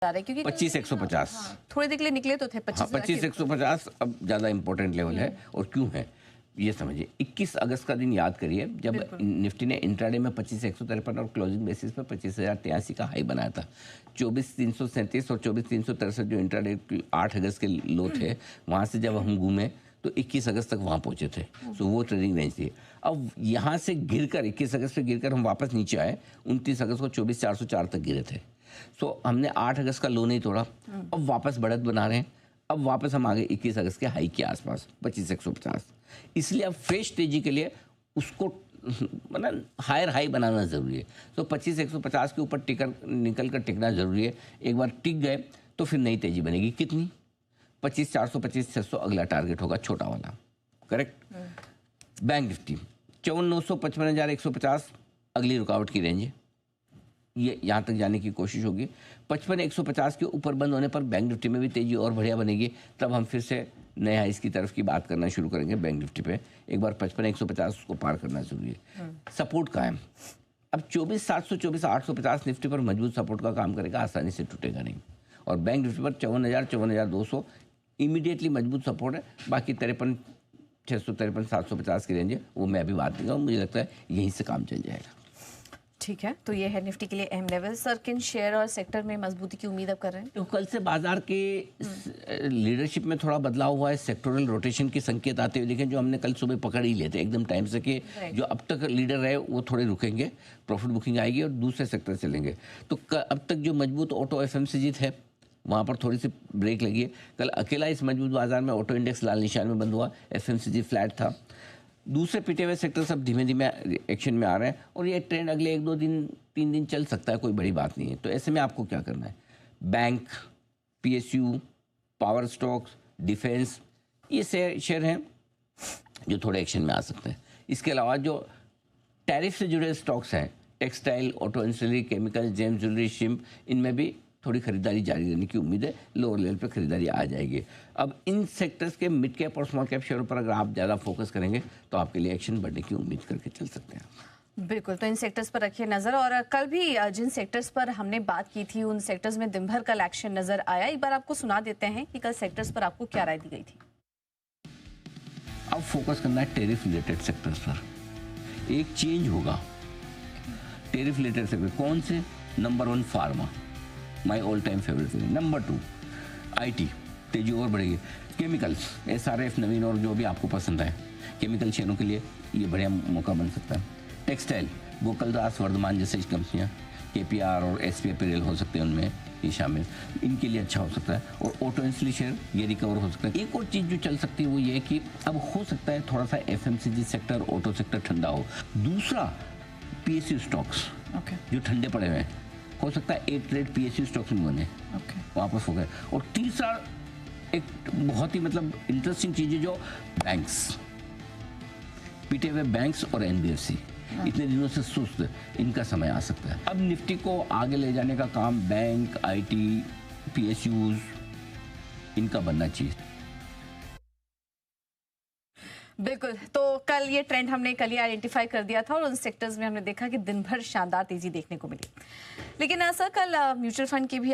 रहा है क्योंकि 25,150 थोड़ी देर के लिए निकले तो थे 25,150 अब ज़्यादा इंपॉर्टेंट लेवल है। और क्यों है ये समझिए। 21 अगस्त का दिन याद करिए जब निफ्टी ने इंट्राडे में 25,153 और क्लोजिंग बेसिस पर 25,083 का हाई बनाया था। 24,337 और 24,363 जो इंट्राडे 8 अगस्त के लो थे, वहाँ से जब हम घूमे तो 21 अगस्त तक वहाँ पहुँचे थे। तो वो ट्रेडिंग रेंज थी। अब यहाँ से गिरकर 21 अगस्त से गिरकर हम वापस नीचे आए। 29 अगस्त को 24,404 तक गिरे थे। सो हमने 8 अगस्त का लो नहीं तोड़ा, अब वापस बढ़त बना रहे हैं। अब वापस हम आ गए 21 अगस्त के हाई के आसपास 25,150। इसलिए अब फ्रेश तेजी के लिए उसको मतलब हायर हाई बनाना ज़रूरी है। तो 25,150 के ऊपर टिकर निकल कर टिकना ज़रूरी है। एक बार टिक गए तो फिर नई तेजी बनेगी। कितनी? 25,400 25,600 अगला टारगेट होगा, छोटा वाला। करेक्ट। बैंक निफ्टी 54,900 55,150 अगली रुकावट की रेंज है। ये यहाँ तक जाने की कोशिश होगी। 55,150 के ऊपर बंद होने पर बैंक निफ्टी में भी तेजी और बढ़िया बनेगी। तब हम फिर से नए हाइस की तरफ की बात करना शुरू करेंगे। बैंक निफ्टी पे एक बार 55,150 को पार करना जरूरी है। सपोर्ट कायम। अब 24,700 24,850 निफ्टी पर मजबूत सपोर्ट का काम करेगा, आसानी से टूटेगा नहीं। और बैंक निफ्टी पर 54,000 54,200 इमीडिएटली मजबूत सपोर्ट है। बाकी 53,600 53,750 की रेंज है, वो मैं अभी बात नहीं करूँ। मुझे लगता है यहीं से काम चल जाएगा। ठीक है, तो ये है निफ्टी के लिए अहम लेवल। सर, किन शेयर और सेक्टर में मजबूती की उम्मीद अब कर रहे हैं? तो कल से बाजार के लीडरशिप में थोड़ा बदलाव हुआ है। सेक्टोरल रोटेशन के संकेत आते हुए देखें, जो हमने कल सुबह पकड़ ही लेते एकदम टाइम से कि जो अब तक लीडर रहे वो थोड़े रुकेंगे, प्रॉफिट बुकिंग आएगी और दूसरे सेक्टर चलेंगे। तो अब तक जो मजबूत ऑटो एफएमसीजी थे वहाँ पर थोड़ी सी ब्रेक लगी है। कल अकेला इस मजबूत बाजार में ऑटो इंडेक्स लाल निशान में बंद हुआ, एफएमसीजी फ्लैट था। दूसरे पिटे हुए सेक्टर सब धीमे धीमे एक्शन में आ रहे हैं और ये ट्रेंड अगले 1 2 दिन 3 दिन चल सकता है, कोई बड़ी बात नहीं है। तो ऐसे में आपको क्या करना है? Bank, PSU, power stocks, defence, ये शेयर हैं जो थोड़े एक्शन में आ सकते हैं। इसके अलावा जो टैरिफ से जुड़े स्टॉक्स हैं, textile, auto industry, chemical, gems jewellery, shrimp, इनमें भी थोड़ी खरीदारी जारी रहने की उम्मीद है। लोअर लेवल पे खरीदारी आ जाएगी। अब इन सेक्टर्स के मिड कैप और स्मॉल कैप शेयरों पर अगर आप ज़्यादा फोकस करेंगे तो आपके लिए एक्शन बढ़ने की उम्मीद करके चल सकते हैं। बिल्कुल, तो इन सेक्टर्स पर रखिए नजर। और कल भी जिन सेक्टर्स पर हमने बात की थी उन सेक्टर्स में दिन भर कल एक्शन नजर आया। एक बार आपको सुना देते हैं कि कल सेक्टर्स पर आपको क्या राय दी गई थी। अब फोकस करना है टेरिफ रिलेटेड सेक्टर्स पर। एक चेंज होगा टेरिफ रिलेटेड सेक्टर। कौन से? Number 1 pharma, my all time favourite. Number 2 IT, तेजी और बढ़ेगी। केमिकल्स, एसआरएफ, नवीन और जो भी आपको पसंद है, केमिकल शेयरों के लिए ये बढ़िया मौका बन सकता है। टेक्सटाइल, गोकुलदास, वर्धमान जैसी कंपनियां, केपीआर और एसपी अपीरेल हो सकते हैं, उनमें ये शामिल, इनके लिए अच्छा हो सकता है। और ऑटो इंडस्ट्री शेयर ये रिकवर हो सकता है। एक और चीज़ जो चल सकती है वो ये है कि अब हो सकता है थोड़ा सा एफएमसीजी सेक्टर, ऑटो सेक्टर ठंडा हो। दूसरा पीएसयू स्टॉक्स जो ठंडे पड़े हुए हैं, हो सकता है एक ट्रेड पीएसयू स्टॉक्स में बने, वापस हो गए। और तीसरा एक बहुत ही मतलब इंटरेस्टिंग चीज़ है जो बैंक्स, पीटे हुए बैंक्स और एनबीएफसी इतने दिनों से सुस्त, इनका समय आ सकता है। अब निफ्टी को आगे ले जाने का काम बैंक, आईटी, पीएसयूज, इनका बनना चाहिए। बिल्कुल, तो कल ये ट्रेंड हमने कल ही आइडेंटिफाई कर दिया था और उन सेक्टर्स में हमने देखा कि दिन भर शानदार तेजी देखने को मिली। लेकिन सर, कल म्यूचुअल फंड की भी